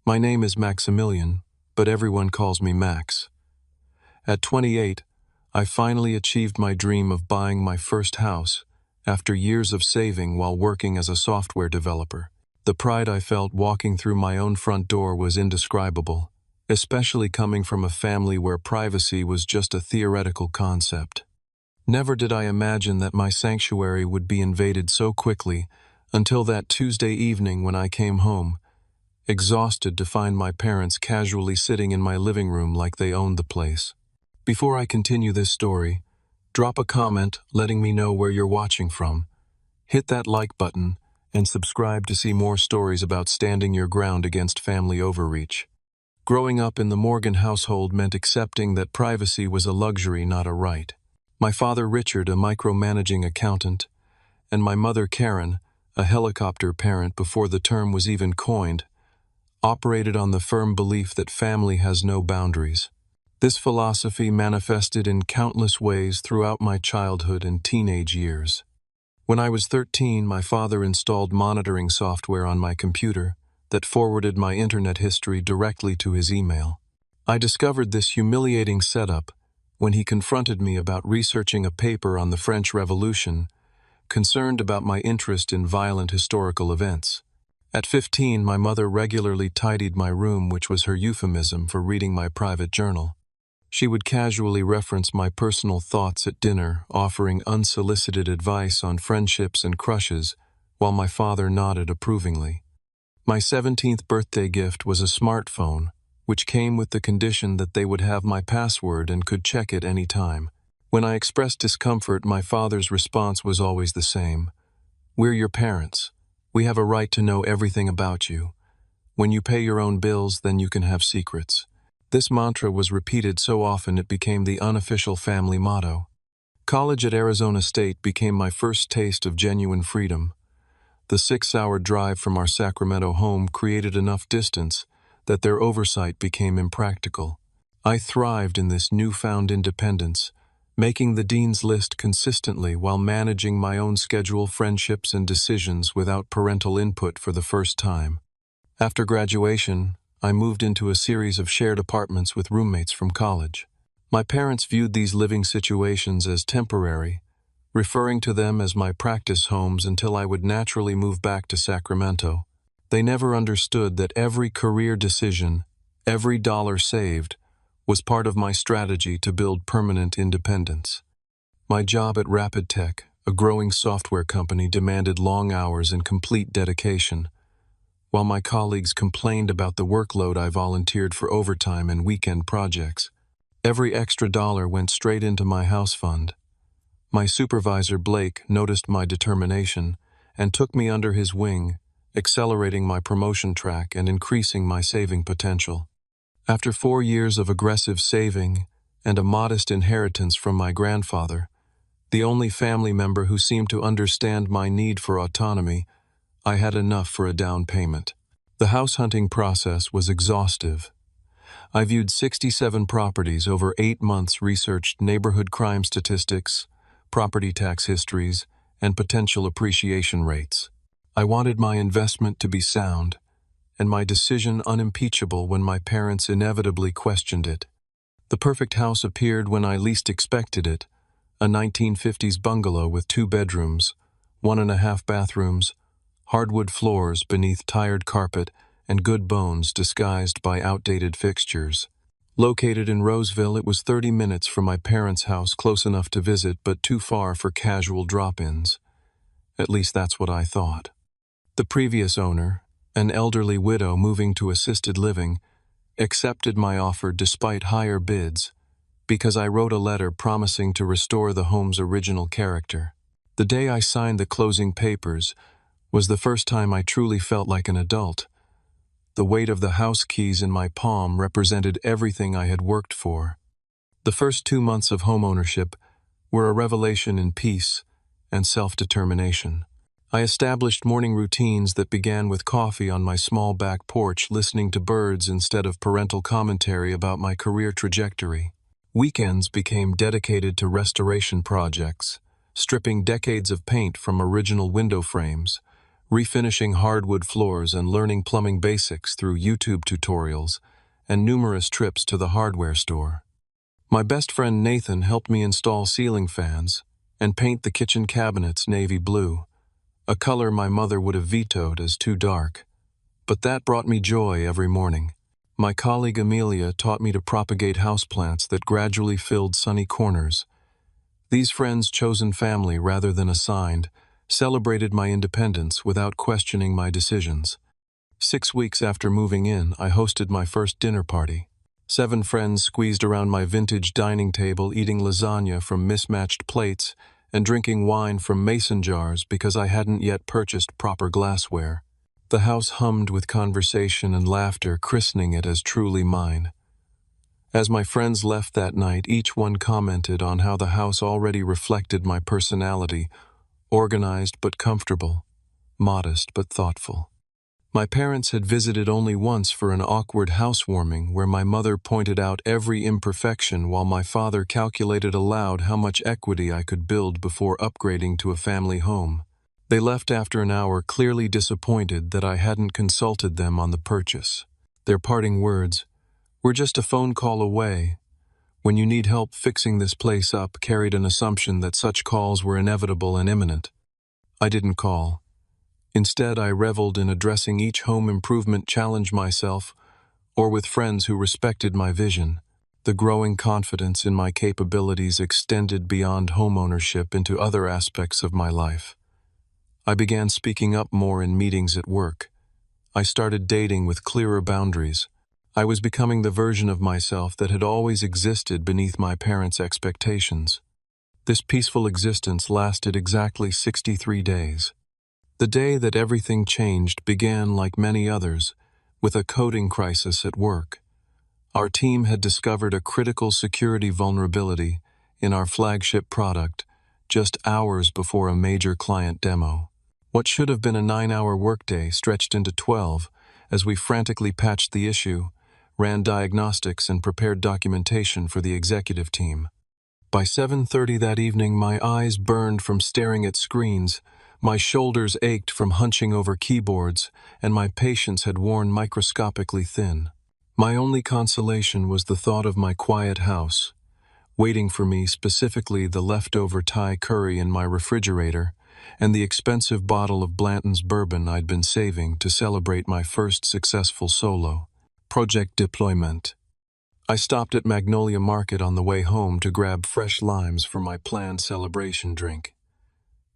My name is Maximilian, but everyone calls me Max. At 28, I finally achieved my dream of buying my first house after years of saving while working as a software developer. The pride I felt walking through my own front door was indescribable, especially coming from a family where privacy was just a theoretical concept. Never did I imagine that my sanctuary would be invaded so quickly until that Tuesday evening when I came home, exhausted to find my parents casually sitting in my living room like they owned the place. Before I continue this story, drop a comment letting me know where you're watching from. Hit that like button and subscribe to see more stories about standing your ground against family overreach. Growing up in the Morgan household meant accepting that privacy was a luxury, not a right. My father Richard, a micromanaging accountant, and my mother Karen, a helicopter parent before the term was even coined, operated on the firm belief that family has no boundaries. This philosophy manifested in countless ways throughout my childhood and teenage years. When I was 13, my father installed monitoring software on my computer that forwarded my internet history directly to his email. I discovered this humiliating setup when he confronted me about researching a paper on the French Revolution, concerned about my interest in violent historical events. At 15, my mother regularly tidied my room, which was her euphemism for reading my private journal. She would casually reference my personal thoughts at dinner, offering unsolicited advice on friendships and crushes, while my father nodded approvingly. My 17th birthday gift was a smartphone, which came with the condition that they would have my password and could check it any time. When I expressed discomfort, my father's response was always the same. "We're your parents. We have a right to know everything about you. When you pay your own bills, then you can have secrets." This mantra was repeated so often it became the unofficial family motto. College at Arizona State became my first taste of genuine freedom. The 6-hour drive from our Sacramento home created enough distance that their oversight became impractical. I thrived in this newfound independence, making the dean's list consistently while managing my own schedule, friendships, and decisions without parental input for the first time. After graduation, I moved into a series of shared apartments with roommates from college. My parents viewed these living situations as temporary, referring to them as my practice homes until I would naturally move back to Sacramento. They never understood that every career decision, every dollar saved, was part of my strategy to build permanent independence. My job at Rapid Tech, a growing software company, demanded long hours and complete dedication. While my colleagues complained about the workload, I volunteered for overtime and weekend projects. Every extra dollar went straight into my house fund. My supervisor, Blake, noticed my determination and took me under his wing, accelerating my promotion track and increasing my saving potential. After 4 years of aggressive saving and a modest inheritance from my grandfather, the only family member who seemed to understand my need for autonomy, I had enough for a down payment. The house hunting process was exhaustive. I viewed 67 properties over 8 months, researched neighborhood crime statistics, property tax histories, and potential appreciation rates. I wanted my investment to be sound, and my decision unimpeachable when my parents inevitably questioned it. The perfect house appeared when I least expected it, a 1950s bungalow with 2 bedrooms, 1.5 bathrooms, hardwood floors beneath tired carpet, and good bones disguised by outdated fixtures. Located in Roseville, it was 30 minutes from my parents' house, close enough to visit but too far for casual drop-ins. At least that's what I thought. The previous owner, an elderly widow moving to assisted living, accepted my offer despite higher bids because I wrote a letter promising to restore the home's original character. The day I signed the closing papers was the first time I truly felt like an adult. The weight of the house keys in my palm represented everything I had worked for. The first 2 months of homeownership were a revelation in peace and self-determination. I established morning routines that began with coffee on my small back porch, listening to birds instead of parental commentary about my career trajectory. Weekends became dedicated to restoration projects, stripping decades of paint from original window frames, refinishing hardwood floors and learning plumbing basics through YouTube tutorials and numerous trips to the hardware store. My best friend Nathan helped me install ceiling fans and paint the kitchen cabinets navy blue, a color my mother would have vetoed as too dark. But that brought me joy every morning. My colleague Amelia taught me to propagate houseplants that gradually filled sunny corners. These friends, chosen family rather than assigned, celebrated my independence without questioning my decisions. 6 weeks after moving in, I hosted my first dinner party. 7 friends squeezed around my vintage dining table, eating lasagna from mismatched plates and drinking wine from mason jars because I hadn't yet purchased proper glassware. The house hummed with conversation and laughter, christening it as truly mine. As my friends left that night, each one commented on how the house already reflected my personality, organized but comfortable, modest but thoughtful. My parents had visited only once for an awkward housewarming where my mother pointed out every imperfection while my father calculated aloud how much equity I could build before upgrading to a family home. They left after an hour, clearly disappointed that I hadn't consulted them on the purchase. Their parting words, "We're just a phone call away. When you need help fixing this place up," carried an assumption that such calls were inevitable and imminent. I didn't call. Instead, I reveled in addressing each home improvement challenge myself or with friends who respected my vision. The growing confidence in my capabilities extended beyond homeownership into other aspects of my life. I began speaking up more in meetings at work. I started dating with clearer boundaries. I was becoming the version of myself that had always existed beneath my parents' expectations. This peaceful existence lasted exactly 63 days. The day that everything changed began, like many others, with a coding crisis at work. Our team had discovered a critical security vulnerability in our flagship product just hours before a major client demo. What should have been a 9-hour workday stretched into 12 as we frantically patched the issue, ran diagnostics, and prepared documentation for the executive team. By 7:30 that evening, my eyes burned from staring at screens, my shoulders ached from hunching over keyboards, and my patience had worn microscopically thin. My only consolation was the thought of my quiet house, waiting for me, specifically the leftover Thai curry in my refrigerator, and the expensive bottle of Blanton's bourbon I'd been saving to celebrate my first successful solo project deployment. I stopped at Magnolia Market on the way home to grab fresh limes for my planned celebration drink.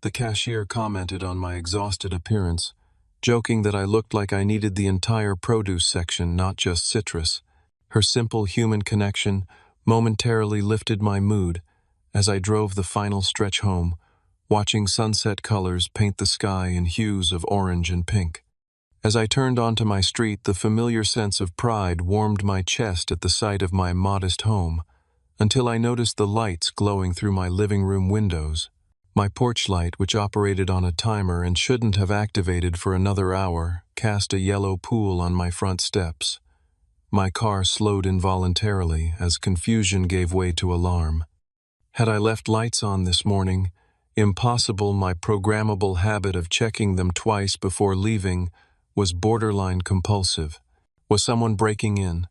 The cashier commented on my exhausted appearance, joking that I looked like I needed the entire produce section, not just citrus. Her simple human connection momentarily lifted my mood as I drove the final stretch home, watching sunset colors paint the sky in hues of orange and pink. As I turned onto my street, the familiar sense of pride warmed my chest at the sight of my modest home, until I noticed the lights glowing through my living room windows. My porch light, which operated on a timer and shouldn't have activated for another hour, cast a yellow pool on my front steps. My car slowed involuntarily as confusion gave way to alarm. Had I left lights on this morning? Impossible. My programmable habit of checking them twice before leaving was borderline compulsive. Was someone breaking in?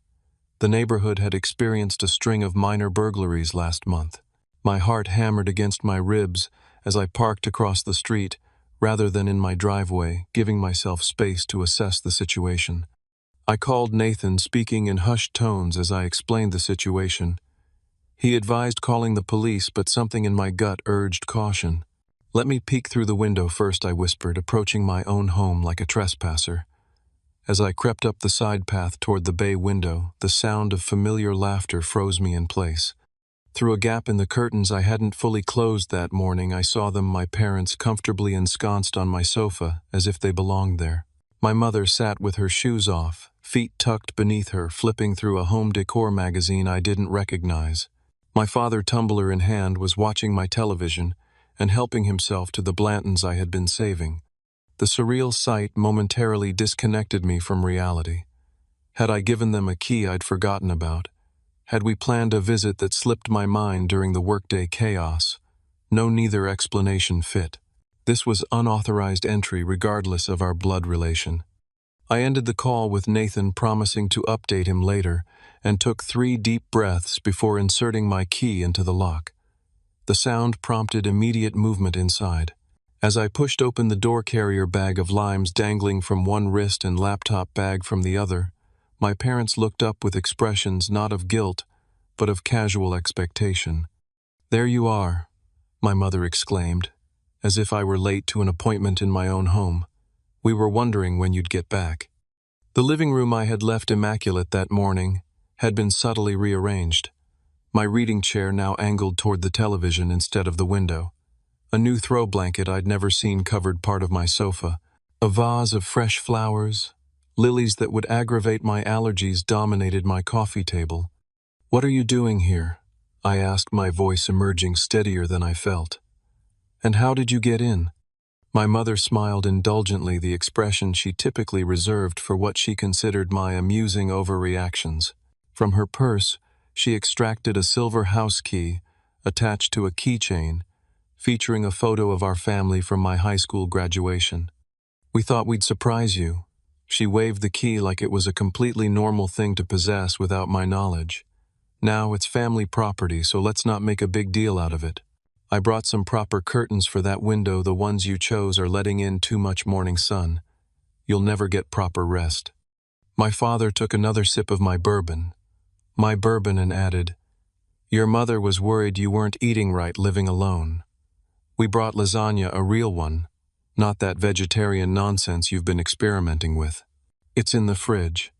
The neighborhood had experienced a string of minor burglaries last month. My heart hammered against my ribs as I parked across the street rather than in my driveway, giving myself space to assess the situation. I called Nathan, speaking in hushed tones as I explained the situation. He advised calling the police, but something in my gut urged caution. "Let me peek through the window first," I whispered, approaching my own home like a trespasser. As I crept up the side path toward the bay window, the sound of familiar laughter froze me in place. Through a gap in the curtains I hadn't fully closed that morning, I saw them, my parents, comfortably ensconced on my sofa, as if they belonged there. My mother sat with her shoes off, feet tucked beneath her, flipping through a home decor magazine I didn't recognize. My father, tumbler in hand, was watching my television and helping himself to the Blantons I had been saving. The surreal sight momentarily disconnected me from reality. Had I given them a key I'd forgotten about? Had we planned a visit that slipped my mind during the workday chaos? No, neither explanation fit. This was unauthorized entry regardless of our blood relation. I ended the call with Nathan promising to update him later and took 3 deep breaths before inserting my key into the lock. The sound prompted immediate movement inside. As I pushed open the door carrier bag of limes dangling from one wrist and laptop bag from the other, my parents looked up with expressions not of guilt, but of casual expectation. "There you are," my mother exclaimed, as if I were late to an appointment in my own home. "We were wondering when you'd get back." The living room I had left immaculate that morning had been subtly rearranged. My reading chair now angled toward the television instead of the window. A new throw blanket I'd never seen covered part of my sofa. A vase of fresh flowers, lilies that would aggravate my allergies, dominated my coffee table. "What are you doing here?" I asked, my voice emerging steadier than I felt. "And how did you get in?" My mother smiled indulgently, the expression she typically reserved for what she considered my amusing overreactions. From her purse, she extracted a silver house key attached to a keychain, featuring a photo of our family from my high school graduation. "We thought we'd surprise you." She waved the key like it was a completely normal thing to possess without my knowledge. "Now it's family property, so let's not make a big deal out of it. I brought some proper curtains for that window. The ones you chose are letting in too much morning sun. You'll never get proper rest." My father took another sip of my bourbon, and added, "Your mother was worried you weren't eating right living alone. We brought lasagna, a real one, not that vegetarian nonsense you've been experimenting with. It's in the fridge."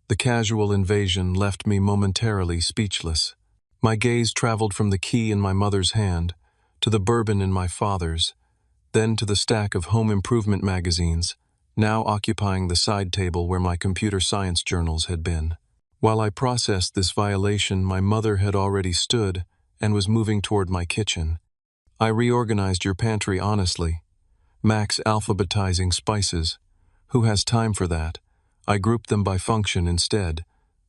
The casual invasion left me momentarily speechless. My gaze traveled from the key in my mother's hand to the bourbon in my father's, then to the stack of home improvement magazines, now occupying the side table where my computer science journals had been. While I processed this violation, my mother had already stood and was moving toward my kitchen. "I reorganized your pantry honestly. Max alphabetizing spices. Who has time for that? I grouped them by function instead.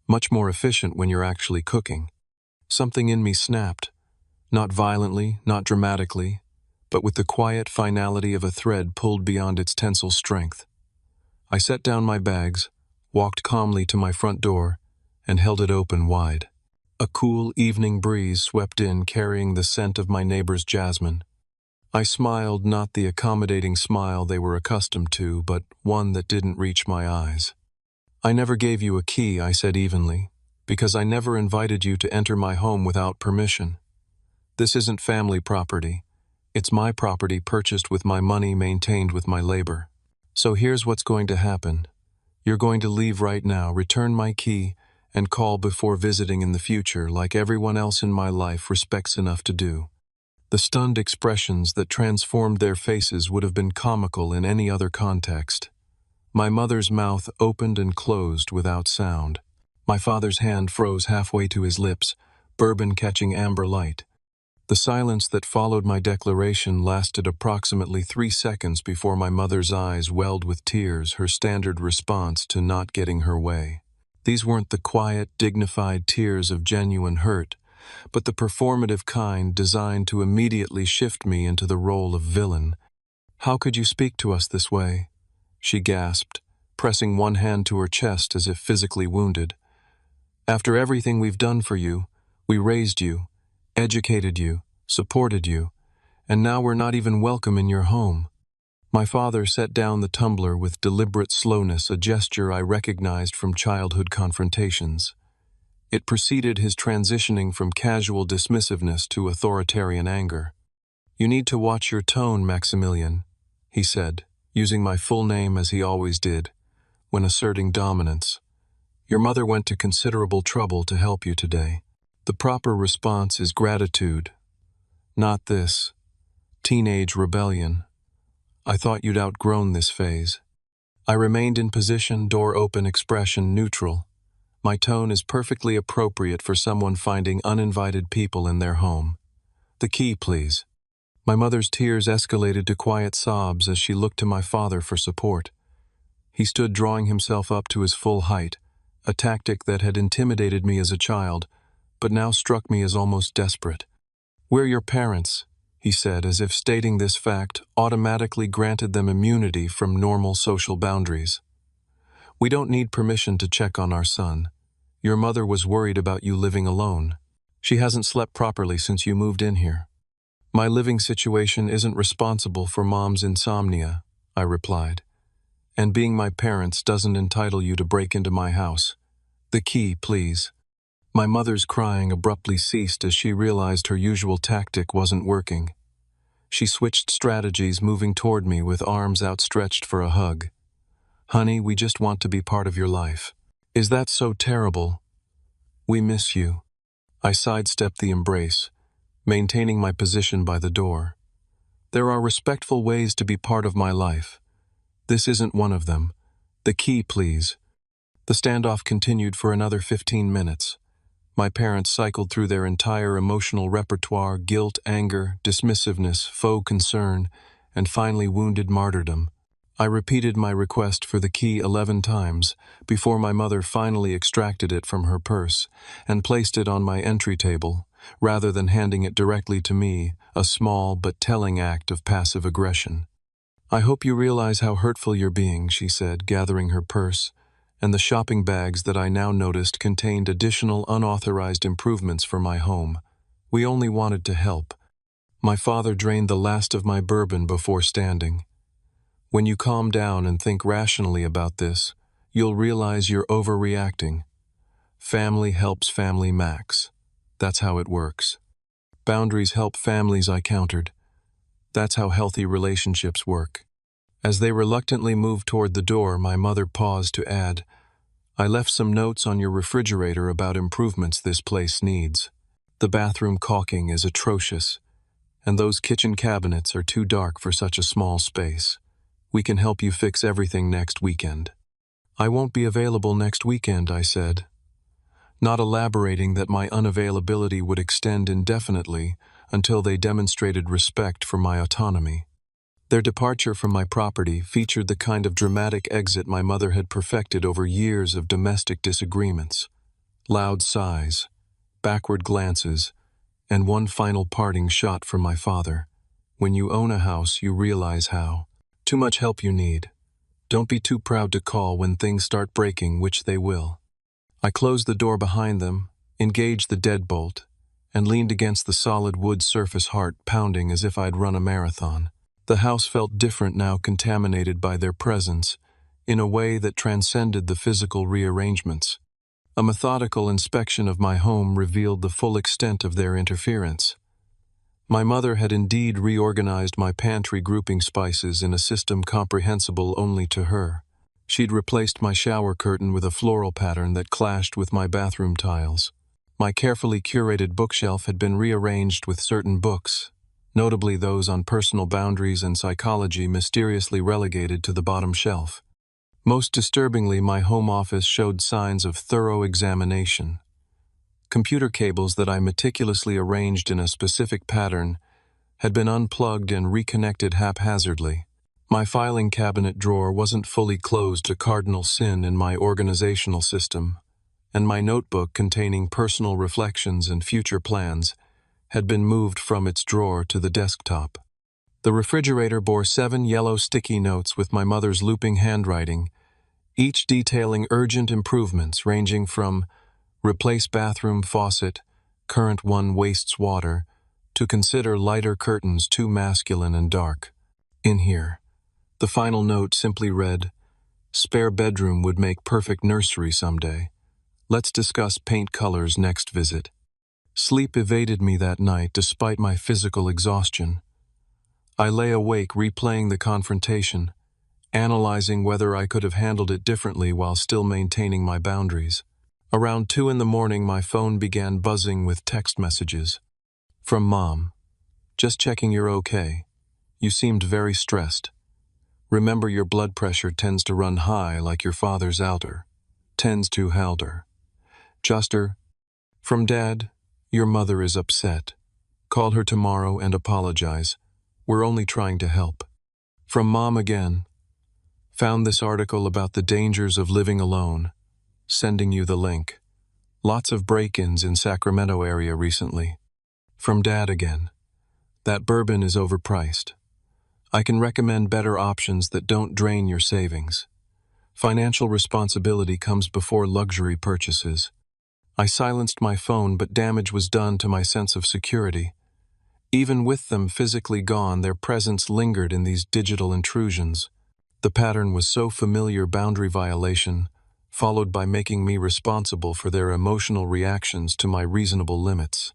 Much more efficient when you're actually cooking." Something in me snapped. Not violently, not dramatically, but with the quiet finality of a thread pulled beyond its tensile strength. I set down my bags, walked calmly to my front door, and held it open wide. A cool evening breeze swept in, carrying the scent of my neighbor's jasmine. I smiled, not the accommodating smile they were accustomed to, but one that didn't reach my eyes. "I never gave you a key," I said evenly, "because I never invited you to enter my home without permission. This isn't family property. It's my property, purchased with my money, maintained with my labor. So here's what's going to happen. You're going to leave right now, return my key, and call before visiting in the future, like everyone else in my life respects enough to do." The stunned expressions that transformed their faces would have been comical in any other context. My mother's mouth opened and closed without sound. My father's hand froze halfway to his lips, bourbon catching amber light. The silence that followed my declaration lasted approximately 3 seconds before my mother's eyes welled with tears, her standard response to not getting her way. These weren't the quiet, dignified tears of genuine hurt, but the performative kind designed to immediately shift me into the role of villain. "How could you speak to us this way?" she gasped, pressing one hand to her chest as if physically wounded. "After everything we've done for you, we raised you, educated you, supported you, and now we're not even welcome in your home." My father set down the tumbler with deliberate slowness, a gesture I recognized from childhood confrontations. It preceded his transitioning from casual dismissiveness to authoritarian anger. "You need to watch your tone, Maximilian," he said, using my full name as he always did, when asserting dominance. "Your mother went to considerable trouble to help you today. The proper response is gratitude, not this teenage rebellion. I thought you'd outgrown this phase." I remained in position, door open, expression neutral. My tone is perfectly appropriate for someone finding uninvited people in their home. "The key, please." My mother's tears escalated to quiet sobs as she looked to my father for support. He stood drawing himself up to his full height, a tactic that had intimidated me as a child, but now struck me as almost desperate. "We're your parents," he said, as if stating this fact automatically granted them immunity from normal social boundaries. "We don't need permission to check on our son. Your mother was worried about you living alone. She hasn't slept properly since you moved in here." "My living situation isn't responsible for Mom's insomnia," I replied. "And being my parents doesn't entitle you to break into my house. The key, please." My mother's crying abruptly ceased as she realized her usual tactic wasn't working. She switched strategies, moving toward me with arms outstretched for a hug. "Honey, we just want to be part of your life." "Is that so terrible? We miss you." I sidestepped the embrace, maintaining my position by the door. "There are respectful ways to be part of my life. This isn't one of them. The key, please." The standoff continued for another 15 minutes. My parents cycled through their entire emotional repertoire: guilt, anger, dismissiveness, faux concern, and finally wounded martyrdom. I repeated my request for the key 11 times before my mother finally extracted it from her purse and placed it on my entry table, rather than handing it directly to me, a small but telling act of passive aggression. "I hope you realize how hurtful you're being," she said, gathering her purse, and the shopping bags that I now noticed contained additional unauthorized improvements for my home. "We only wanted to help." My father drained the last of my bourbon before standing. "When you calm down and think rationally about this, you'll realize you're overreacting. Family helps family, Max. That's how it works. Boundaries help families," I countered. "That's how healthy relationships work." As they reluctantly moved toward the door, my mother paused to add, "I left some notes on your refrigerator about improvements this place needs. The bathroom caulking is atrocious, and those kitchen cabinets are too dark for such a small space. We can help you fix everything next weekend." "I won't be available next weekend," I said, not elaborating that my unavailability would extend indefinitely until they demonstrated respect for my autonomy. Their departure from my property featured the kind of dramatic exit my mother had perfected over years of domestic disagreements. Loud sighs, backward glances, and one final parting shot from my father. "When you own a house, you realize how too much help you need. Don't be too proud to call when things start breaking, which they will." I closed the door behind them, engaged the deadbolt, and leaned against the solid wood surface, heart pounding as if I'd run a marathon. The house felt different now, contaminated by their presence, in a way that transcended the physical rearrangements. A methodical inspection of my home revealed the full extent of their interference. My mother had indeed reorganized my pantry, grouping spices in a system comprehensible only to her. She'd replaced my shower curtain with a floral pattern that clashed with my bathroom tiles. My carefully curated bookshelf had been rearranged with certain books, notably those on personal boundaries and psychology, mysteriously relegated to the bottom shelf. Most disturbingly, my home office showed signs of thorough examination. Computer cables that I meticulously arranged in a specific pattern had been unplugged and reconnected haphazardly. My filing cabinet drawer wasn't fully closed, a cardinal sin in my organizational system, and my notebook containing personal reflections and future plans had been moved from its drawer to the desktop. The refrigerator bore 7 yellow sticky notes with my mother's looping handwriting, each detailing urgent improvements ranging from "replace bathroom faucet, current one wastes water," to "consider lighter curtains too masculine and dark." In here, the final note simply read, "Spare bedroom would make perfect nursery someday. Let's discuss paint colors next visit." Sleep evaded me that night despite my physical exhaustion. I lay awake replaying the confrontation, analyzing whether I could have handled it differently while still maintaining my boundaries. Around 2 in the morning, my phone began buzzing with text messages. From Mom. "Just checking you're okay. You seemed very stressed. Remember, your blood pressure tends to run high like your father's outer. Tends to halder. Juster." From Dad. "Your mother is upset. Call her tomorrow and apologize. We're only trying to help." From Mom again. "Found this article about the dangers of living alone. Sending you the link. Lots of break-ins in Sacramento area recently." From Dad again. That bourbon is overpriced. I can recommend better options that don't drain your savings. Financial responsibility comes before luxury purchases. I silenced my phone, but damage was done to my sense of security. Even with them physically gone, their presence lingered in these digital intrusions. The pattern was so familiar: boundary violation, followed by making me responsible for their emotional reactions to my reasonable limits.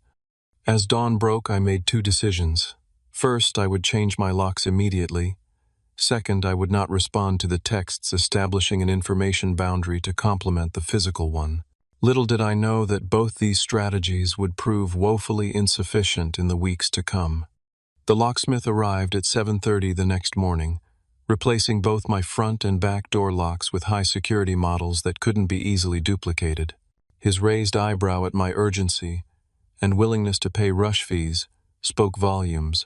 As dawn broke, I made two decisions. First, I would change my locks immediately. Second, I would not respond to the texts establishing an information boundary to complement the physical one. Little did I know that both these strategies would prove woefully insufficient in the weeks to come. The locksmith arrived at 7:30 the next morning, replacing both my front and back door locks with high-security models that couldn't be easily duplicated. His raised eyebrow at my urgency and willingness to pay rush fees spoke volumes,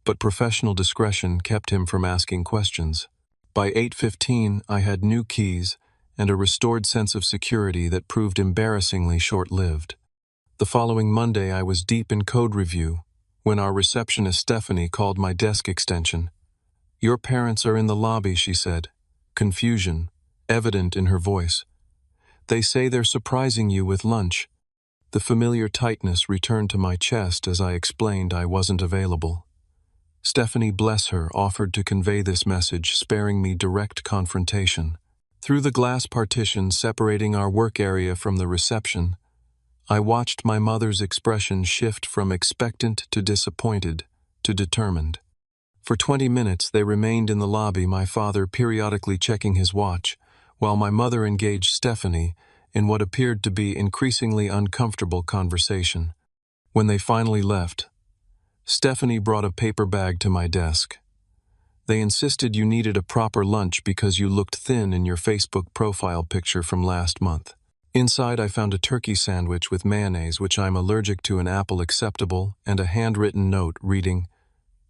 but professional discretion kept him from asking questions. By 8:15, I had new keys and a restored sense of security that proved embarrassingly short-lived. The following Monday, I was deep in code review when our receptionist Stephanie called my desk extension. "Your parents are in the lobby," she said, confusion evident in her voice. "They say they're surprising you with lunch." The familiar tightness returned to my chest as I explained I wasn't available. Stephanie, bless her, offered to convey this message, sparing me direct confrontation. Through the glass partition separating our work area from the reception, I watched my mother's expression shift from expectant to disappointed to determined. For 20 minutes they remained in the lobby, my father periodically checking his watch, while my mother engaged Stephanie in what appeared to be increasingly uncomfortable conversation. When they finally left, Stephanie brought a paper bag to my desk. "They insisted you needed a proper lunch because you looked thin in your Facebook profile picture from last month." Inside, I found a turkey sandwich with mayonnaise, which I'm allergic to, an apple acceptable, and a handwritten note reading,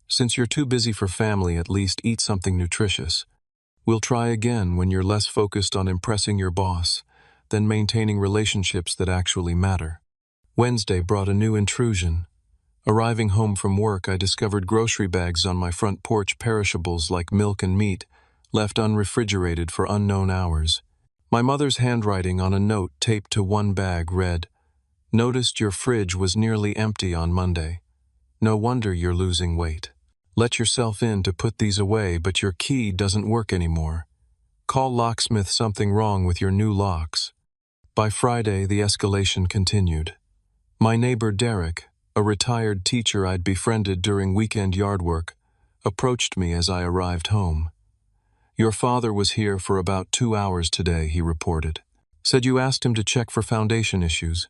"Since you're too busy for family, at least eat something nutritious. We'll try again when you're less focused on impressing your boss than maintaining relationships that actually matter." Wednesday brought a new intrusion. Arriving home from work, I discovered grocery bags on my front porch, perishables like milk and meat, left unrefrigerated for unknown hours. My mother's handwriting on a note taped to one bag read, "Noticed your fridge was nearly empty on Monday. No wonder you're losing weight. Let yourself in to put these away, but your key doesn't work anymore. Call locksmith, something wrong with your new locks." By Friday, the escalation continued. My neighbor Derek, a retired teacher I'd befriended during weekend yard work, approached me as I arrived home. "Your father was here for about 2 hours today," he reported. "Said you asked him to check for foundation issues.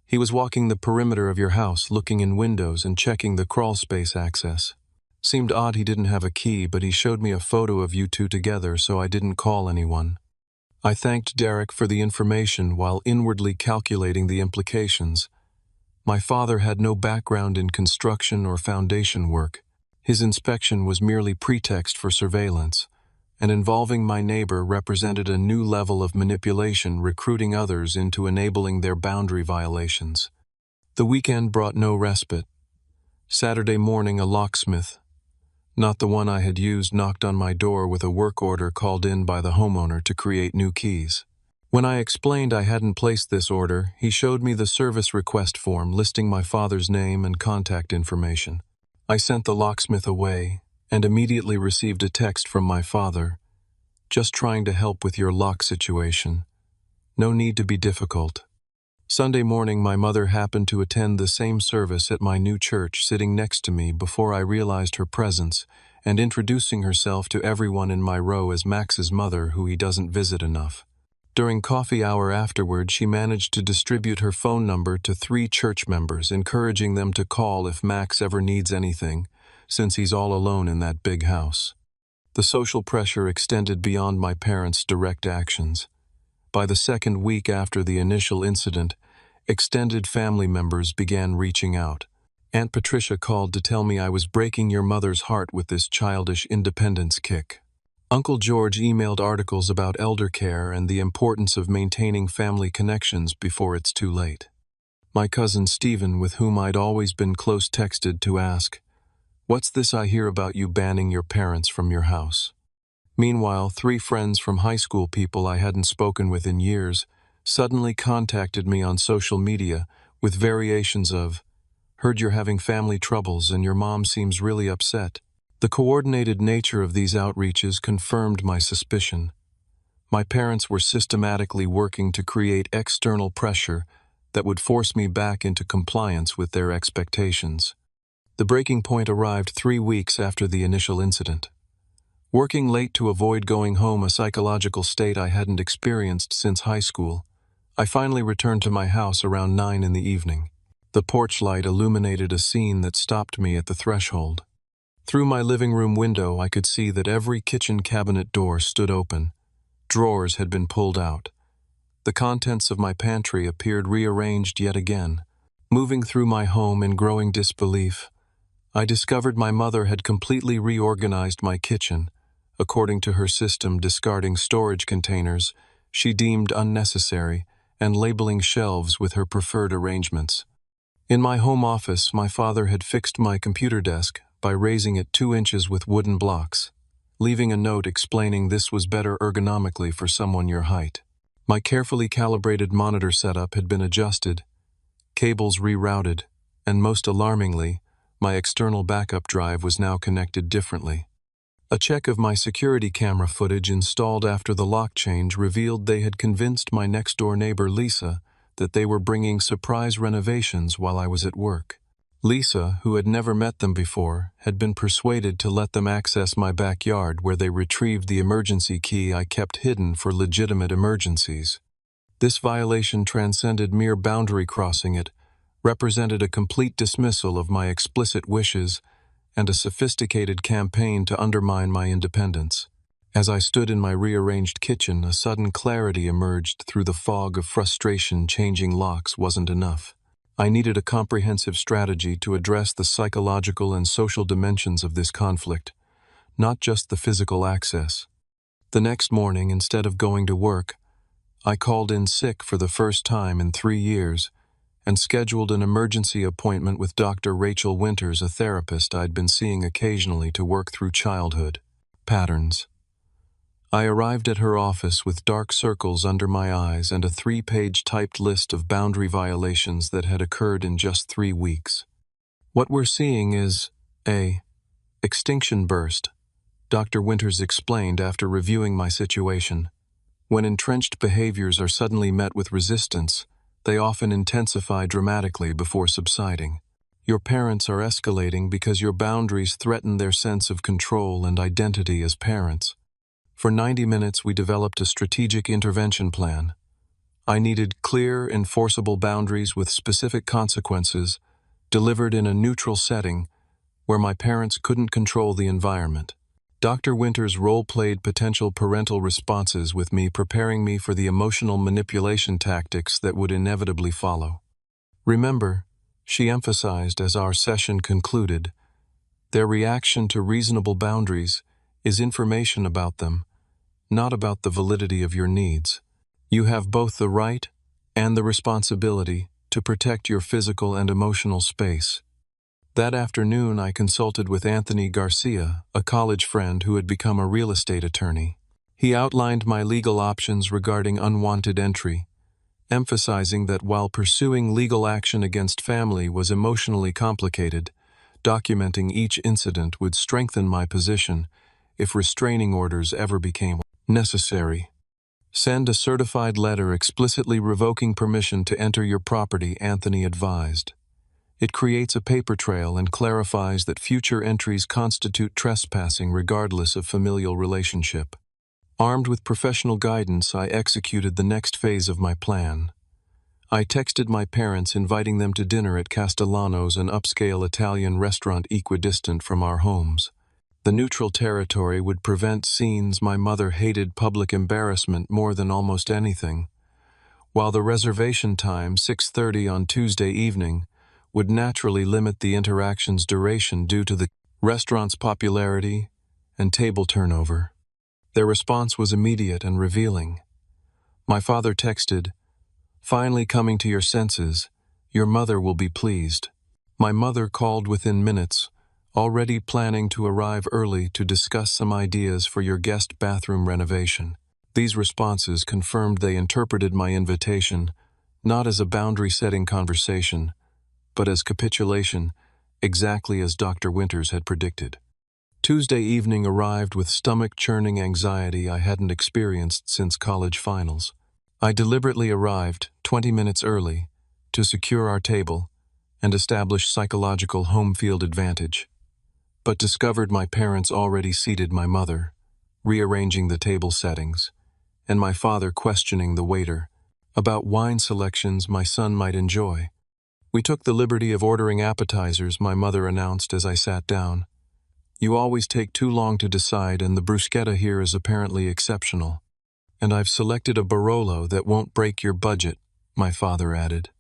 He was walking the perimeter of your house, looking in windows and checking the crawl space access. Seemed odd he didn't have a key, but he showed me a photo of you two together, so I didn't call anyone." I thanked Derek for the information while inwardly calculating the implications. My father had no background in construction or foundation work. His inspection was merely pretext for surveillance, and involving my neighbor represented a new level of manipulation, recruiting others into enabling their boundary violations. The weekend brought no respite. Saturday morning, a locksmith, not the one I had used, knocked on my door with a work order called in by the homeowner to create new keys. When I explained I hadn't placed this order, he showed me the service request form listing my father's name and contact information. I sent the locksmith away and immediately received a text from my father. "Just trying to help with your lock situation. No need to be difficult." Sunday morning, my mother happened to attend the same service at my new church, sitting next to me before I realized her presence and introducing herself to everyone in my row as Max's mother, who he doesn't visit enough. During coffee hour afterward, she managed to distribute her phone number to 3 church members, encouraging them to call if Max ever needs anything, since he's all alone in that big house. The social pressure extended beyond my parents' direct actions. By the second week after the initial incident, extended family members began reaching out. Aunt Patricia called to tell me I was breaking your mother's heart with this childish independence kick. Uncle George emailed articles about elder care and the importance of maintaining family connections before it's too late. My cousin Stephen, with whom I'd always been close, texted to ask, What's this I hear about you banning your parents from your house? Meanwhile, 3 friends from high school, people I hadn't spoken with in years, suddenly contacted me on social media with variations of, "Heard you're having family troubles and your mom seems really upset." The coordinated nature of these outreaches confirmed my suspicion. My parents were systematically working to create external pressure that would force me back into compliance with their expectations. The breaking point arrived 3 weeks after the initial incident. Working late to avoid going home, a psychological state I hadn't experienced since high school, I finally returned to my house around 9 in the evening. The porch light illuminated a scene that stopped me at the threshold. Through my living room window, I could see that every kitchen cabinet door stood open. Drawers had been pulled out. The contents of my pantry appeared rearranged yet again. Moving through my home in growing disbelief, I discovered my mother had completely reorganized my kitchen, according to her system, discarding storage containers she deemed unnecessary and labeling shelves with her preferred arrangements. In my home office, my father had fixed my computer desk by raising it 2 inches with wooden blocks, leaving a note explaining this was better ergonomically for someone your height. My carefully calibrated monitor setup had been adjusted, cables rerouted, and most alarmingly, my external backup drive was now connected differently. A check of my security camera footage installed after the lock change revealed they had convinced my next-door neighbor Lisa that they were bringing surprise renovations while I was at work. Lisa, who had never met them before, had been persuaded to let them access my backyard, where they retrieved the emergency key I kept hidden for legitimate emergencies. This violation transcended mere boundary crossing. It represented a complete dismissal of my explicit wishes and a sophisticated campaign to undermine my independence. As I stood in my rearranged kitchen, a sudden clarity emerged through the fog of frustration. Changing locks wasn't enough. I needed a comprehensive strategy to address the psychological and social dimensions of this conflict, not just the physical access. The next morning, instead of going to work, I called in sick for the first time in 3 years and scheduled an emergency appointment with Dr. Rachel Winters, a therapist I'd been seeing occasionally to work through childhood patterns. I arrived at her office with dark circles under my eyes and a 3-page typed list of boundary violations that had occurred in just 3 weeks. "What we're seeing is a extinction burst," Dr. Winters explained after reviewing my situation. "When entrenched behaviors are suddenly met with resistance, they often intensify dramatically before subsiding. Your parents are escalating because your boundaries threaten their sense of control and identity as parents." For 90 minutes, we developed a strategic intervention plan. I needed clear, enforceable boundaries with specific consequences, delivered in a neutral setting where my parents couldn't control the environment. Dr. Winters role-played potential parental responses with me, preparing me for the emotional manipulation tactics that would inevitably follow. "Remember," she emphasized as our session concluded, "their reaction to reasonable boundaries is information about them, not about the validity of your needs. You have both the right and the responsibility to protect your physical and emotional space." That afternoon, I consulted with Anthony Garcia, a college friend who had become a real estate attorney. He outlined my legal options regarding unwanted entry, emphasizing that while pursuing legal action against family was emotionally complicated, documenting each incident would strengthen my position if restraining orders ever became necessary. "Send a certified letter explicitly revoking permission to enter your property," Anthony advised. "It creates a paper trail and clarifies that future entries constitute trespassing regardless of familial relationship." Armed with professional guidance, I executed the next phase of my plan. I texted my parents inviting them to dinner at Castellano's, an upscale Italian restaurant equidistant from our homes. The neutral territory would prevent scenes. My mother hated public embarrassment more than almost anything, while the reservation time, 6:30 on Tuesday evening, would naturally limit the interaction's duration due to the restaurant's popularity and table turnover. Their response was immediate and revealing. My father texted, "Finally coming to your senses. Your mother will be pleased." My mother called within minutes, already planning to arrive early to discuss some ideas for your guest bathroom renovation. These responses confirmed they interpreted my invitation not as a boundary-setting conversation, but as capitulation, exactly as Dr. Winters had predicted. Tuesday evening arrived with stomach-churning anxiety I hadn't experienced since college finals. I deliberately arrived 20 minutes early to secure our table and establish psychological home field advantage, but discovered my parents already seated my mother, rearranging the table settings, and my father questioning the waiter about wine selections my son might enjoy. We took the liberty of ordering appetizers, my mother announced as I sat down. You always take too long to decide, and the bruschetta here is apparently exceptional. And I've selected a Barolo that won't break your budget, my father added.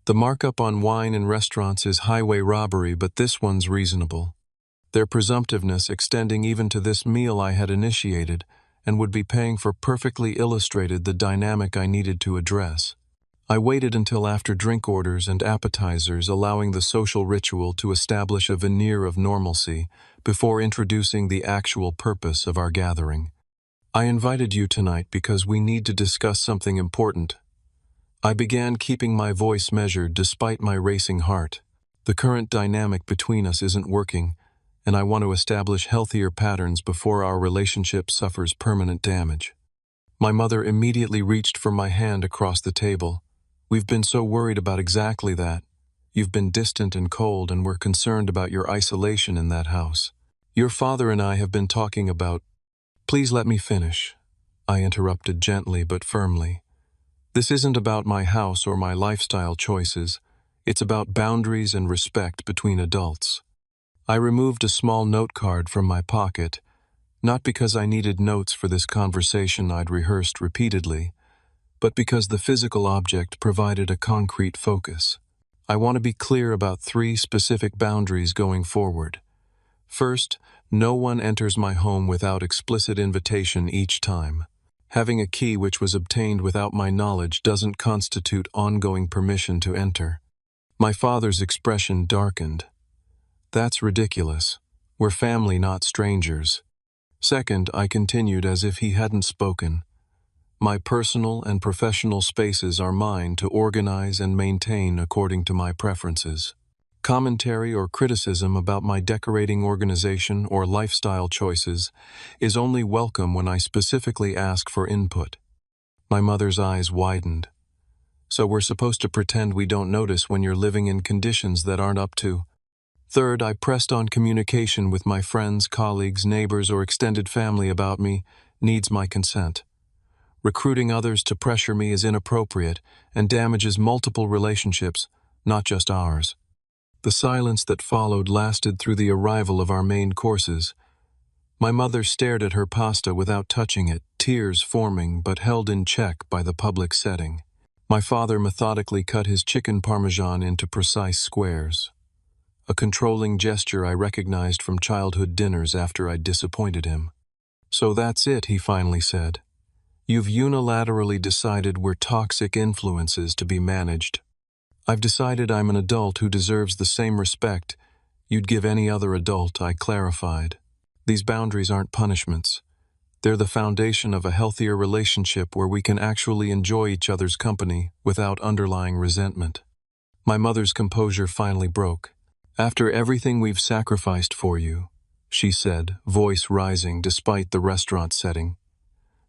The markup on wine in restaurants is highway robbery, but this one's reasonable. Their presumptiveness extending even to this meal I had initiated and would be paying for perfectly illustrated the dynamic I needed to address. I waited until after drink orders and appetizers, allowing the social ritual to establish a veneer of normalcy before introducing the actual purpose of our gathering. I invited you tonight because we need to discuss something important. I began, keeping my voice measured despite my racing heart. The current dynamic between us isn't working, and I want to establish healthier patterns before our relationship suffers permanent damage. My mother immediately reached for my hand across the table. We've been so worried about exactly that. You've been distant and cold, and we're concerned about your isolation in that house. Your father and I have been talking about— Please let me finish, I interrupted gently but firmly. This isn't about my house or my lifestyle choices. It's about boundaries and respect between adults. I removed a small note card from my pocket, not because I needed notes for this conversation I'd rehearsed repeatedly, but because the physical object provided a concrete focus. I want to be clear about 3 specific boundaries going forward. First, no one enters my home without explicit invitation each time. Having a key which was obtained without my knowledge doesn't constitute ongoing permission to enter. My father's expression darkened. That's ridiculous. We're family, not strangers. Second, I continued as if he hadn't spoken. My personal and professional spaces are mine to organize and maintain according to my preferences. Commentary or criticism about my decorating organization or lifestyle choices is only welcome when I specifically ask for input. My mother's eyes widened. So we're supposed to pretend we don't notice when you're living in conditions that aren't up to. Third, I pressed on communication with my friends, colleagues, neighbors, or extended family about me needs my consent. Recruiting others to pressure me is inappropriate and damages multiple relationships, not just ours. The silence that followed lasted through the arrival of our main courses. My mother stared at her pasta without touching it, tears forming but held in check by the public setting. My father methodically cut his chicken parmesan into precise squares, a controlling gesture I recognized from childhood dinners after I'd disappointed him. So that's it, he finally said. You've unilaterally decided we're toxic influences to be managed. I've decided I'm an adult who deserves the same respect you'd give any other adult, I clarified. These boundaries aren't punishments. They're the foundation of a healthier relationship where we can actually enjoy each other's company without underlying resentment. My mother's composure finally broke. After everything we've sacrificed for you, she said, voice rising despite the restaurant setting,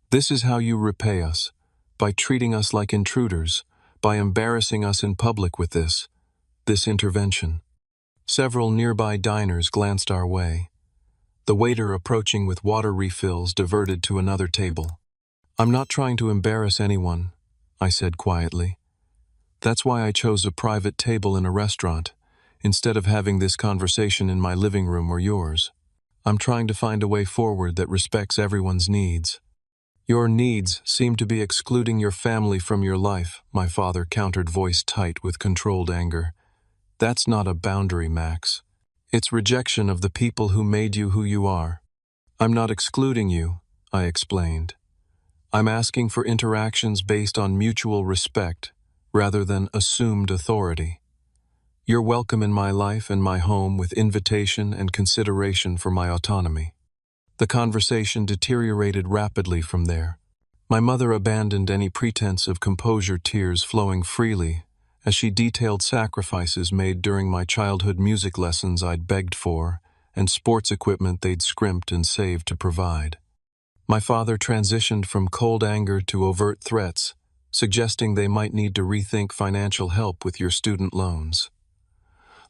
this is how you repay us, by treating us like intruders, by embarrassing us in public with this intervention. Several nearby diners glanced our way. The waiter approaching with water refills diverted to another table. I'm not trying to embarrass anyone, I said quietly. That's why I chose a private table in a restaurant, instead of having this conversation in my living room or yours. I'm trying to find a way forward that respects everyone's needs. Your needs seem to be excluding your family from your life, my father countered, voice tight with controlled anger. That's not a boundary, Max. It's rejection of the people who made you who you are. I'm not excluding you, I explained. I'm asking for interactions based on mutual respect rather than assumed authority. You're welcome in my life and my home with invitation and consideration for my autonomy. The conversation deteriorated rapidly from there. My mother abandoned any pretense of composure, tears flowing freely, as she detailed sacrifices made during my childhood music lessons I'd begged for, and sports equipment they'd scrimped and saved to provide. My father transitioned from cold anger to overt threats, suggesting they might need to rethink financial help with your student loans.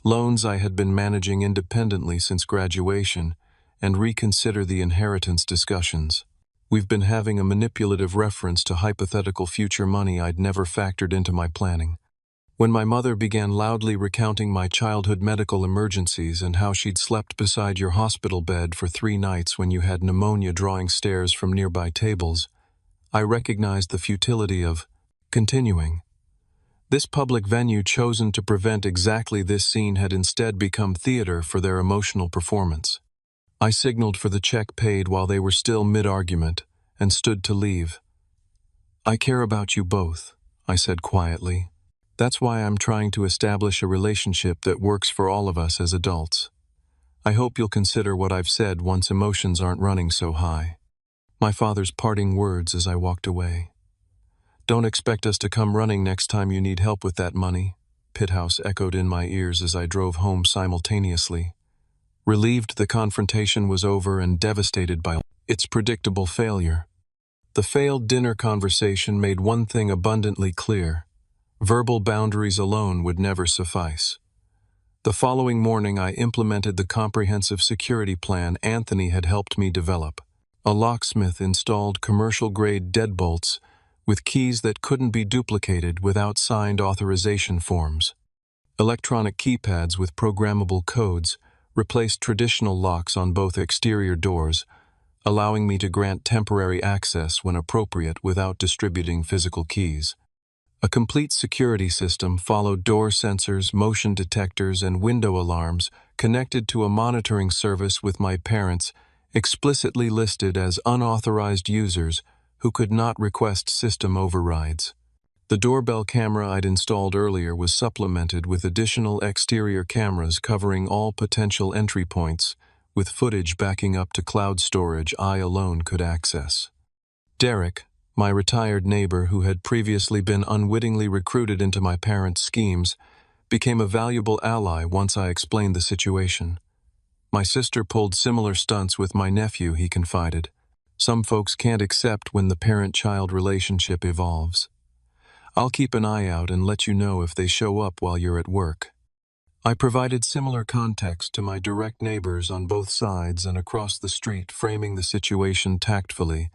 Loans I had been managing independently since graduation, and reconsider the inheritance discussions. We've been having a manipulative reference to hypothetical future money I'd never factored into my planning. When my mother began loudly recounting my childhood medical emergencies and how she'd slept beside your hospital bed for 3 nights when you had pneumonia drawing stares from nearby tables, I recognized the futility of continuing. This public venue chosen to prevent exactly this scene had instead become theater for their emotional performance. I signaled for the check paid while they were still mid-argument and stood to leave. "I care about you both," I said quietly. "That's why I'm trying to establish a relationship that works for all of us as adults. I hope you'll consider what I've said once emotions aren't running so high." My father's parting words as I walked away. "Don't expect us to come running next time you need help with that money," Pithouse echoed in my ears as I drove home simultaneously. Relieved the confrontation was over and devastated by its predictable failure. The failed dinner conversation made one thing abundantly clear: verbal boundaries alone would never suffice. The following morning I implemented the comprehensive security plan Anthony had helped me develop. A locksmith installed commercial-grade deadbolts with keys that couldn't be duplicated without signed authorization forms. Electronic keypads with programmable codes replaced traditional locks on both exterior doors, allowing me to grant temporary access when appropriate without distributing physical keys. A complete security system followed door sensors, motion detectors, and window alarms connected to a monitoring service with my parents explicitly listed as unauthorized users who could not request system overrides. The doorbell camera I'd installed earlier was supplemented with additional exterior cameras covering all potential entry points, with footage backing up to cloud storage I alone could access. Derek, my retired neighbor who had previously been unwittingly recruited into my parents' schemes, became a valuable ally once I explained the situation. My sister pulled similar stunts with my nephew, he confided. Some folks can't accept when the parent-child relationship evolves. I'll keep an eye out and let you know if they show up while you're at work. I provided similar context to my direct neighbors on both sides and across the street, framing the situation tactfully,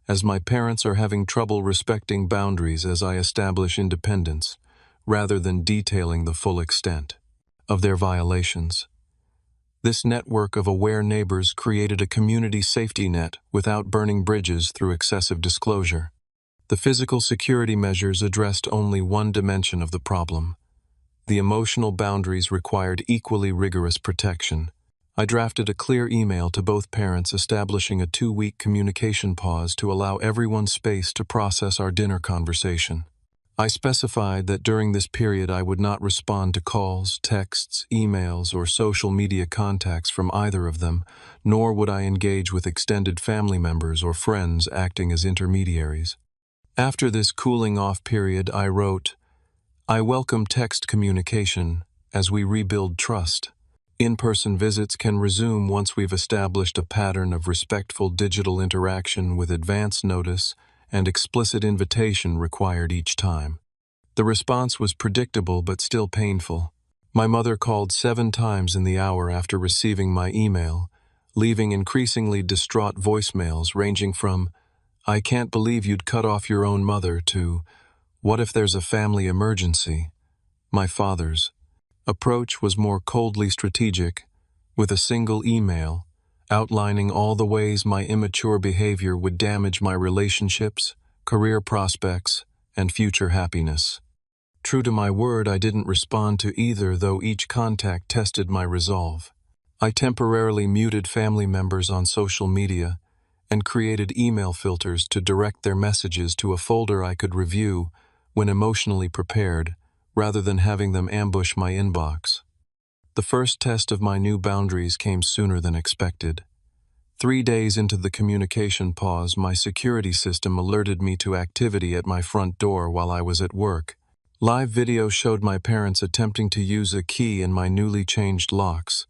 as my parents are having trouble respecting boundaries as I establish independence, rather than detailing the full extent of their violations. This network of aware neighbors created a community safety net without burning bridges through excessive disclosure. The physical security measures addressed only one dimension of the problem. The emotional boundaries required equally rigorous protection. I drafted a clear email to both parents establishing a 2-week communication pause to allow everyone space to process our dinner conversation. I specified that during this period I would not respond to calls, texts, emails, or social media contacts from either of them, nor would I engage with extended family members or friends acting as intermediaries. After this cooling-off period, I wrote, "I welcome text communication as we rebuild trust. In-person visits can resume once we've established a pattern of respectful digital interaction with advance notice and explicit invitation required each time." The response was predictable but still painful. My mother called 7 times in the hour after receiving my email, leaving increasingly distraught voicemails ranging from, "I can't believe you'd cut off your own mother," to, "What if there's a family emergency?" My father's approach was more coldly strategic, with a single email outlining all the ways my immature behavior would damage my relationships, career prospects, and future happiness. True to my word, I didn't respond to either, though each contact tested my resolve. I temporarily muted family members on social media and created email filters to direct their messages to a folder I could review when emotionally prepared, rather than having them ambush my inbox. The first test of my new boundaries came sooner than expected. 3 days into the communication pause, my security system alerted me to activity at my front door while I was at work. Live video showed my parents attempting to use a key in my newly changed locks,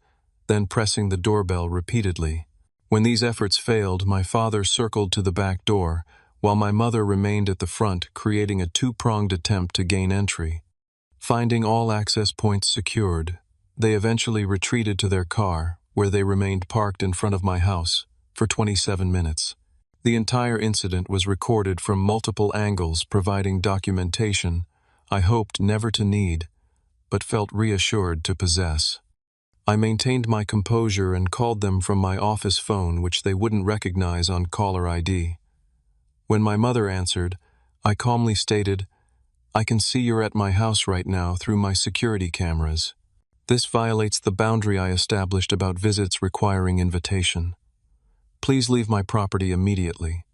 then pressing the doorbell repeatedly. When these efforts failed, my father circled to the back door, while my mother remained at the front, creating a two-pronged attempt to gain entry. Finding all access points secured, they eventually retreated to their car, where they remained parked in front of my house for 27 minutes. The entire incident was recorded from multiple angles, providing documentation I hoped never to need, but felt reassured to possess. I maintained my composure and called them from my office phone, which they wouldn't recognize on caller ID. When my mother answered, I calmly stated, "I can see you're at my house right now through my security cameras. This violates the boundary I established about visits requiring invitation. Please leave my property immediately.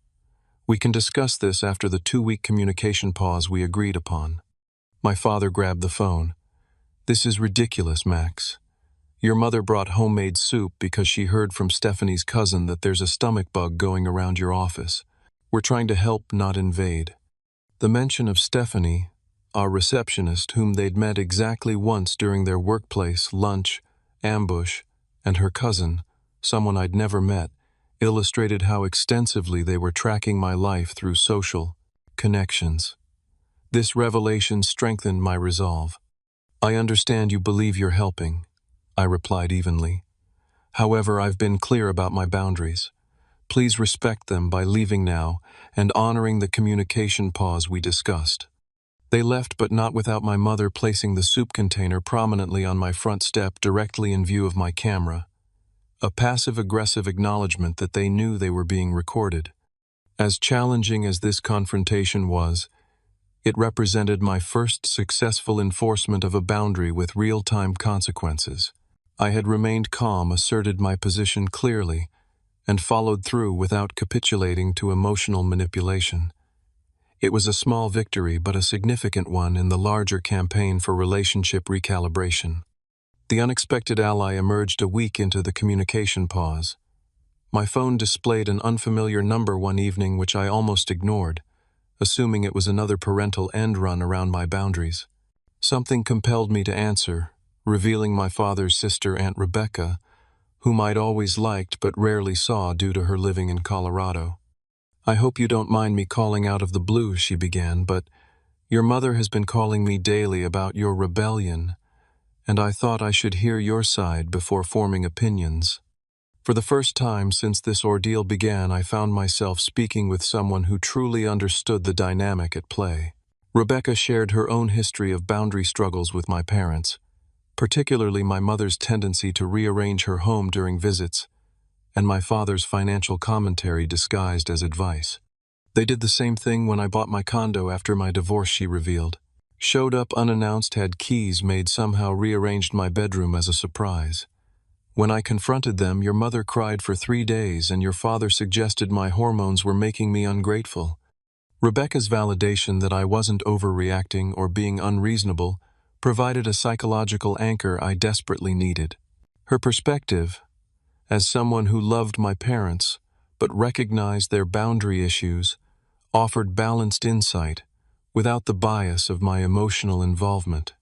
We can discuss this after the 2-week communication pause we agreed upon." My father grabbed the phone. "This is ridiculous, Max. Your mother brought homemade soup because she heard from Stephanie's cousin that there's a stomach bug going around your office. We're trying to help, not invade." The mention of Stephanie, our receptionist whom they'd met exactly once during their workplace lunch, ambush, and her cousin, someone I'd never met, illustrated how extensively they were tracking my life through social connections. This revelation strengthened my resolve. "I understand you believe you're helping," I replied evenly. "However, I've been clear about my boundaries. Please respect them by leaving now and honoring the communication pause we discussed." They left, but not without my mother placing the soup container prominently on my front step directly in view of my camera. A passive-aggressive acknowledgement that they knew they were being recorded. As challenging as this confrontation was, it represented my first successful enforcement of a boundary with real-time consequences. I had remained calm, asserted my position clearly, and followed through without capitulating to emotional manipulation. It was a small victory, but a significant one in the larger campaign for relationship recalibration. The unexpected ally emerged a week into the communication pause. My phone displayed an unfamiliar number one evening which I almost ignored, assuming it was another parental end run around my boundaries. Something compelled me to answer, revealing my father's sister, Aunt Rebecca, whom I'd always liked but rarely saw due to her living in Colorado. "I hope you don't mind me calling out of the blue," she began, "but your mother has been calling me daily about your rebellion, and I thought I should hear your side before forming opinions." For the first time since this ordeal began, I found myself speaking with someone who truly understood the dynamic at play. Rebecca shared her own history of boundary struggles with my parents, particularly my mother's tendency to rearrange her home during visits, and my father's financial commentary disguised as advice. "They did the same thing when I bought my condo after my divorce," she revealed. "Showed up unannounced, had keys made, somehow rearranged my bedroom as a surprise. When I confronted them, your mother cried for 3 days, and your father suggested my hormones were making me ungrateful." Rebecca's validation that I wasn't overreacting or being unreasonable provided a psychological anchor I desperately needed. Her perspective, as someone who loved my parents but recognized their boundary issues, offered balanced insight without the bias of my emotional involvement.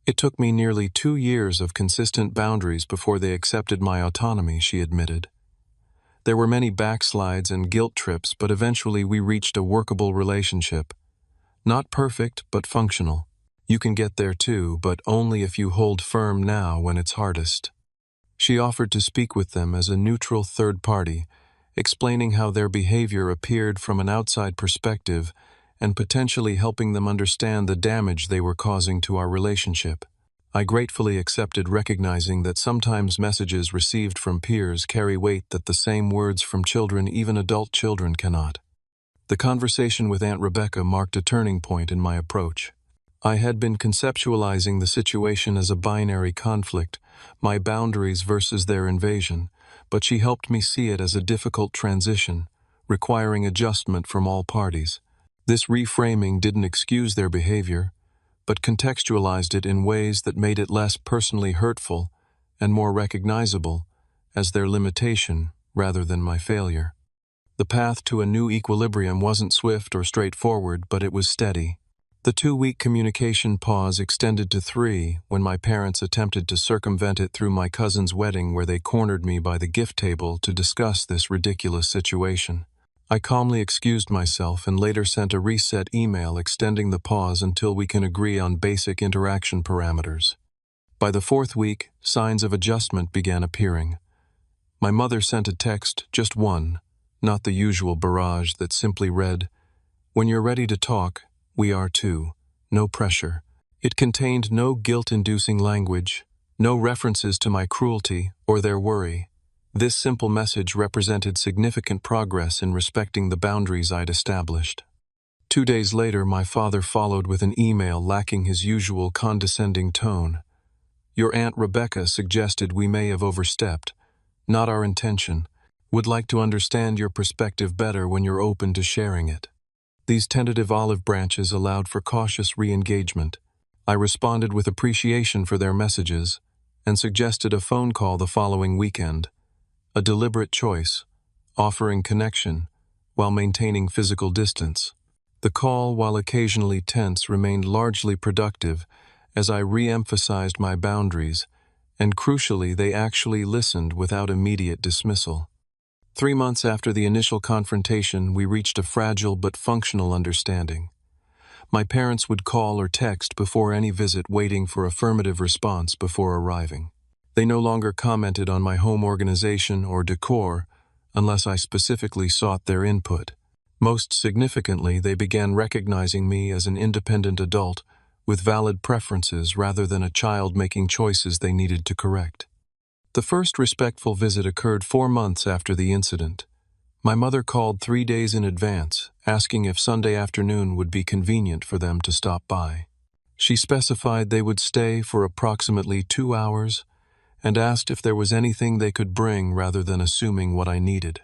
"It took me nearly 2 years of consistent boundaries before they accepted my autonomy," she admitted. "There were many backslides and guilt trips, but eventually we reached a workable relationship. Not perfect, but functional. You can get there too, but only if you hold firm now when it's hardest." She offered to speak with them as a neutral third party, explaining how their behavior appeared from an outside perspective and potentially helping them understand the damage they were causing to our relationship. I gratefully accepted, recognizing that sometimes messages received from peers carry weight that the same words from children, even adult children, cannot. The conversation with Aunt Rebecca marked a turning point in my approach. I had been conceptualizing the situation as a binary conflict, my boundaries versus their invasion, but she helped me see it as a difficult transition, requiring adjustment from all parties. This reframing didn't excuse their behavior, but contextualized it in ways that made it less personally hurtful and more recognizable as their limitation rather than my failure. The path to a new equilibrium wasn't swift or straightforward, but it was steady. The 2-week communication pause extended to 3 when my parents attempted to circumvent it through my cousin's wedding, where they cornered me by the gift table to discuss this ridiculous situation. I calmly excused myself and later sent a reset email extending the pause until we can agree on basic interaction parameters. By the 4th week, signs of adjustment began appearing. My mother sent a text, just one, not the usual barrage that simply read, "When you're ready to talk, we are too. No pressure." It contained no guilt-inducing language, no references to my cruelty or their worry. This simple message represented significant progress in respecting the boundaries I'd established. 2 days later, my father followed with an email lacking his usual condescending tone. "Your Aunt Rebecca suggested we may have overstepped. Not our intention. Would like to understand your perspective better when you're open to sharing it." These tentative olive branches allowed for cautious re-engagement. I responded with appreciation for their messages and suggested a phone call the following weekend. A deliberate choice, offering connection while maintaining physical distance. The call, while occasionally tense, remained largely productive as I re-emphasized my boundaries, and crucially, they actually listened without immediate dismissal. 3 months after the initial confrontation, we reached a fragile but functional understanding. My parents would call or text before any visit, waiting for affirmative response before arriving. They no longer commented on my home organization or decor unless I specifically sought their input. Most significantly, they began recognizing me as an independent adult with valid preferences rather than a child making choices they needed to correct. The first respectful visit occurred 4 months after the incident. My mother called 3 days in advance, asking if Sunday afternoon would be convenient for them to stop by. She specified they would stay for approximately 2 hours and asked if there was anything they could bring rather than assuming what I needed.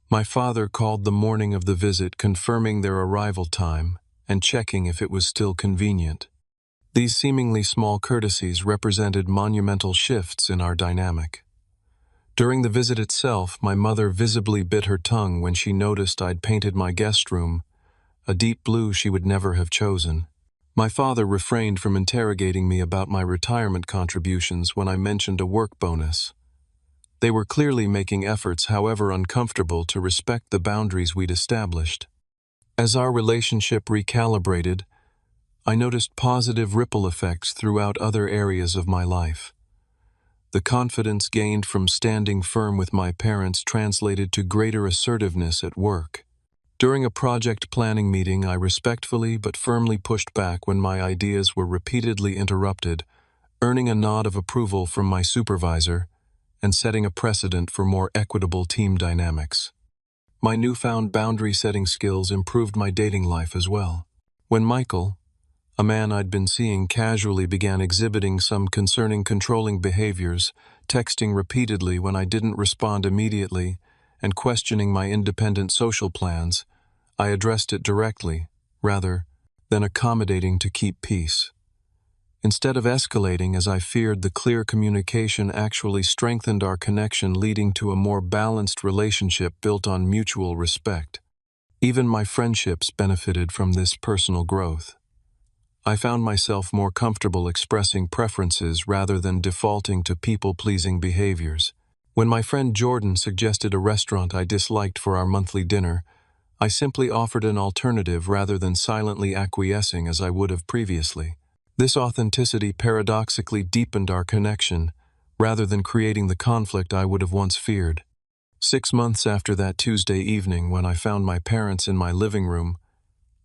My father called the morning of the visit, confirming their arrival time and checking if it was still convenient. These seemingly small courtesies represented monumental shifts in our dynamic. During the visit itself, my mother visibly bit her tongue when she noticed I'd painted my guest room a deep blue she would never have chosen. My father refrained from interrogating me about my retirement contributions when I mentioned a work bonus. They were clearly making efforts, however uncomfortable, to respect the boundaries we'd established. As our relationship recalibrated, I noticed positive ripple effects throughout other areas of my life. The confidence gained from standing firm with my parents translated to greater assertiveness at work. During a project planning meeting, I respectfully but firmly pushed back when my ideas were repeatedly interrupted, earning a nod of approval from my supervisor and setting a precedent for more equitable team dynamics. My newfound boundary-setting skills improved my dating life as well. When Michael, a man I'd been seeing casually, began exhibiting some concerning controlling behaviors, texting repeatedly when I didn't respond immediately, and questioning my independent social plans, I addressed it directly, rather than accommodating to keep peace. Instead of escalating as I feared, the clear communication actually strengthened our connection, leading to a more balanced relationship built on mutual respect. Even my friendships benefited from this personal growth. I found myself more comfortable expressing preferences rather than defaulting to people-pleasing behaviors. When my friend Jordan suggested a restaurant I disliked for our monthly dinner, I simply offered an alternative rather than silently acquiescing as I would have previously. This authenticity paradoxically deepened our connection, rather than creating the conflict I would have once feared. 6 months after that Tuesday evening, when I found my parents in my living room,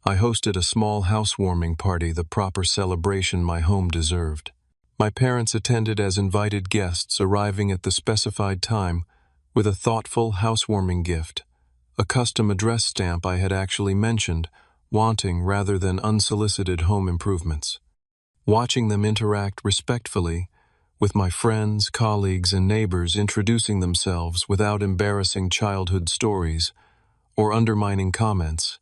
I hosted a small housewarming party, the proper celebration my home deserved. My parents attended as invited guests, arriving at the specified time with a thoughtful housewarming gift, a custom address stamp I had actually mentioned, wanting rather than unsolicited home improvements. Watching them interact respectfully with my friends, colleagues, and neighbors, introducing themselves without embarrassing childhood stories or undermining comments,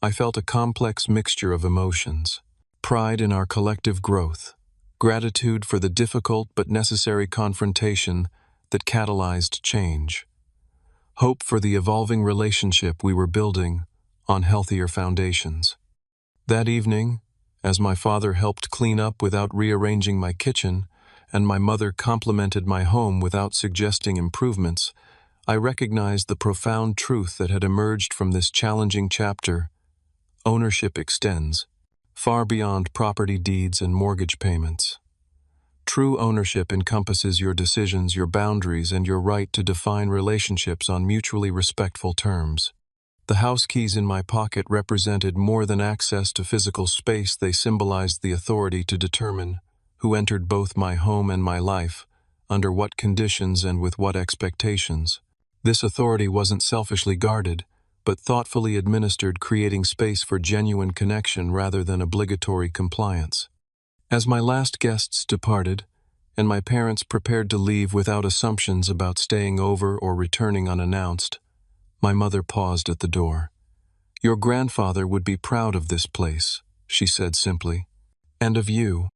I felt a complex mixture of emotions. pride in our collective growth, gratitude for the difficult but necessary confrontation that catalyzed change, hope for the evolving relationship we were building on healthier foundations. That evening, as my father helped clean up without rearranging my kitchen, and my mother complimented my home without suggesting improvements, I recognized the profound truth that had emerged from this challenging chapter. Ownership extends far beyond property deeds and mortgage payments. True ownership encompasses your decisions, your boundaries, and your right to define relationships on mutually respectful terms. The house keys in my pocket represented more than access to physical space. They symbolized the authority to determine who entered both my home and my life, under what conditions and with what expectations. This authority wasn't selfishly guarded, but thoughtfully administered, creating space for genuine connection rather than obligatory compliance. As my last guests departed, and my parents prepared to leave without assumptions about staying over or returning unannounced, my mother paused at the door. "Your grandfather would be proud of this place," she said simply. "And of you."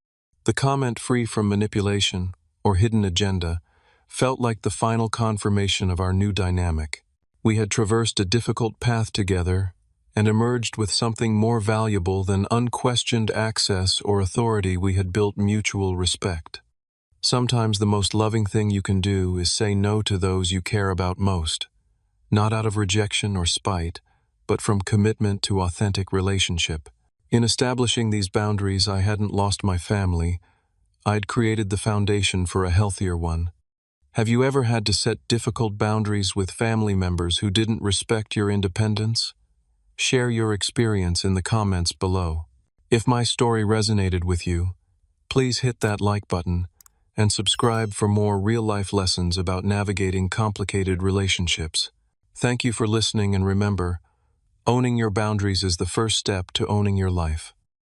The comment, free from manipulation or hidden agenda, felt like the final confirmation of our new dynamic. We had traversed a difficult path together and emerged with something more valuable than unquestioned access or authority. We had built mutual respect. Sometimes the most loving thing you can do is say no to those you care about most, not out of rejection or spite, but from commitment to authentic relationship. In establishing these boundaries, I hadn't lost my family. I'd created the foundation for a healthier one. Have you ever had to set difficult boundaries with family members who didn't respect your independence? Share your experience in the comments below. If my story resonated with you, please hit that like button and subscribe for more real-life lessons about navigating complicated relationships. Thank you for listening, and remember, owning your boundaries is the first step to owning your life.